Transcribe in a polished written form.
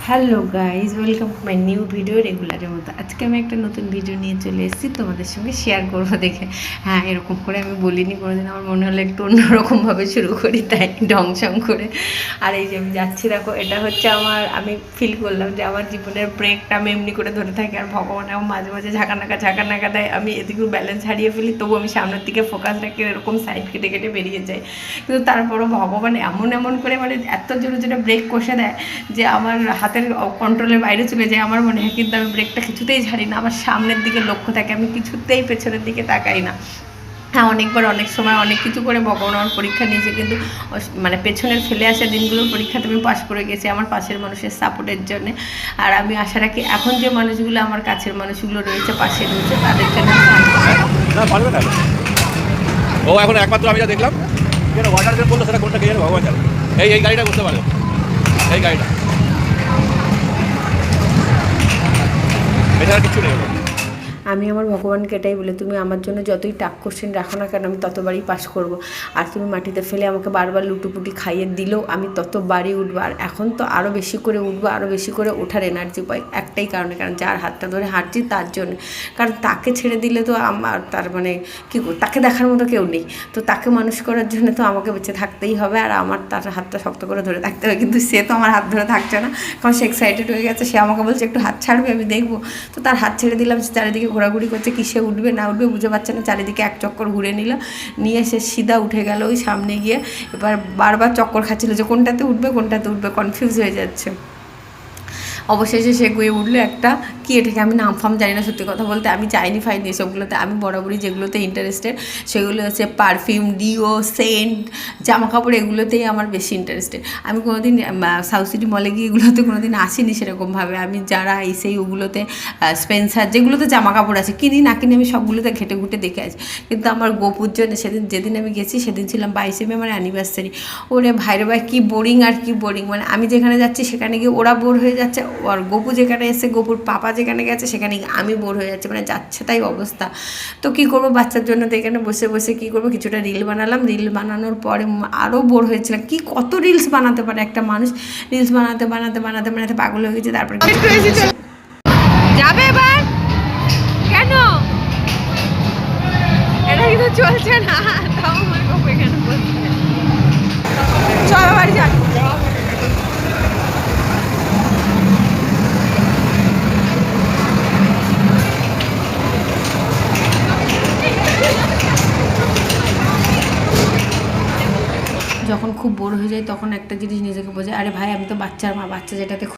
Hello guys, welcome to my new video. রেগুলারের মতো আজকে আমি একটা নতুন ভিডিও নিয়ে চলে এসেছি, তোমাদের সঙ্গে শেয়ার করবো দেখে। হ্যাঁ, এরকম করে আমি বলিনি কোনোদিন, আমার মনে হলো একটু অন্যরকমভাবে শুরু করি, তাই ঢংসং করে। আর এই যে আমি যাচ্ছি, দেখো এটা হচ্ছে আমি ফিল করলাম যে আমার জীবনের ব্রেকটা আমি এমনি করে ধরে থাকি, আর ভগবান আমার মাঝে মাঝে ঝাঁকা দেয়, আমি এদিকে ব্যালেন্স হারিয়ে ফেলি, তবু আমি সামনের দিকে ফোকাস রাখি, এরকম সাইড কেটে কেটে বেরিয়ে যাই। কিন্তু তারপরও ভগবান এমন করে এত জোরে জোরে ব্রেক কষে দেয় যে আমার হাতের কন্ট্রোলের বাইরে চলে যায় আমার মনে হয়। কিন্তু আমি ব্রেকটা কিছুতেই ছাড়ি না, আমার সামনের দিকে লক্ষ্য থাকে, আমি কিছুতেই পেছনের দিকে তাকাই না। হ্যাঁ, অনেকবার অনেক সময় অনেক কিছু করে ভগবান আমার পরীক্ষা নিয়েছে, কিন্তু পেছনের ফেলে আসা দিনগুলোর পরীক্ষাতে আমি পাশ করে গেছি আমার পাশের মানুষের সাপোর্টের জন্য। আর আমি আশা রাখি এখন যে মানুষগুলো আমার কাছের মানুষগুলো রয়েছে, পাশে রয়েছে, তাদের জন্য ও এখন একমাত্র আমি যা দেখলাম ওয়াটার বললো সেটা কোনটা কে জানে, ভগবান জানে। এই গাড়িটা বুঝতে পারো, এই গাড়িটা, এটা আর কিছু নেই। আমি আমার ভগবানকে এটাই বলি, তুমি আমার জন্য যতই টাক কোশ্চেন রাখো না কেন, আমি ততবারই পাস করব। আর তুমি মাটিতে ফেলে আমাকে বারবার লুটুপুটি খাইয়ে দিলেও আমি ততবারই উঠবো। আর এখন তো আরও বেশি করে উঠবো, আরও বেশি করে ওঠার এনার্জি পাই একটাই কারণে, কারণ যার হাতটা ধরে হাঁটছি তার জন্য। কারণ তাকে ছেড়ে দিলে তো আমার কী করব, তাকে দেখার মতো কেউ নেই। তো তাকে মানুষ করার জন্য তো আমাকে বেঁচে থাকতেই হবে, আর আমার তার হাতটা শক্ত করে ধরে থাকতে হবে। কিন্তু সে তো আমার হাত ধরে থাকছে না, কারণ সে এক্সাইটেড হয়ে গেছে, সে আমাকে বলছে একটু হাত ছাড়বে, আমি দেখবো। তো তার হাত ছেড়ে দিলাম, সে চারিদিকে ঘোরাঘুরি করছে, কিসে উঠবে না উঠবে বুঝে পাচ্ছে না, চারিদিকে এক চক্কর ঘুরে নিয়ে সে সিধা উঠে গেল ওই সামনে গিয়ে। এবার বারবার চক্কর খাচ্ছিল যে কোনটাতে উঠবে, কনফিউজ হয়ে যাচ্ছে। অবশেষে সে গুয়ে উঠলো একটা, কি এটাকে আমি নাম ফাম জানি না, সত্যি কথা বলতে আমি যাইনি ফাইনি এসবগুলোতে। আমি বরাবরই যেগুলোতে ইন্টারেস্টেড সেগুলো হচ্ছে পারফিউম, ডিও, সেন্ট, জামা কাপড়, এগুলোতেই আমার বেশি ইন্টারেস্টেড। আমি কোনোদিন সাউথ সিটি মলে গিয়ে এগুলোতে কোনোদিন আসিনি সেরকমভাবে। আমি যারা এসেই ওগুলোতে স্পেন্সার, যেগুলোতে জামা কাপড় আছে, কিনি না কিনি আমি সবগুলোতে ঘেটে ঘুটে দেখে আছি। কিন্তু আমার গোপুর জন্য যেদিন আমি গেছি সেদিন ছিলাম 22 মে, আমার অ্যানিভার্সারি। ওরে ভাইরে ভাই, কি বোরিং আর কি বোরিং, আমি যেখানে যাচ্ছি সেখানে গিয়ে ওরা বোর হয়ে যাচ্ছে, আর গপু যেখানে এসে, গপুর পাপা যেখানে গেছে সেখানে আমি বোর হয়ে যাচ্ছি, যাচ্ছে তাই অবস্থা। তো কী করবো, বাচ্চার জন্য তো এখানে বসে বসে কী করবো, কিছুটা রিল বানালাম। রিল বানানোর পরে আরও বোর হয়েছিলাম, কি কত রিলস বানাতে পারে একটা মানুষ, রিলস বানাতে পাগল হয়ে গেছে। তারপরে যাবে এবার কেন এটা কিন্তু চলছে না, তাও আমার গপু এখানে বসছে। চল বাড়ি যান। যখন খুব বোর হয়ে যায় তখন একটা জিনিস নিজেকে বোঝায়, আরে ভাই আমি তো বাচ্চার মা, বাচ্চা যেটাতে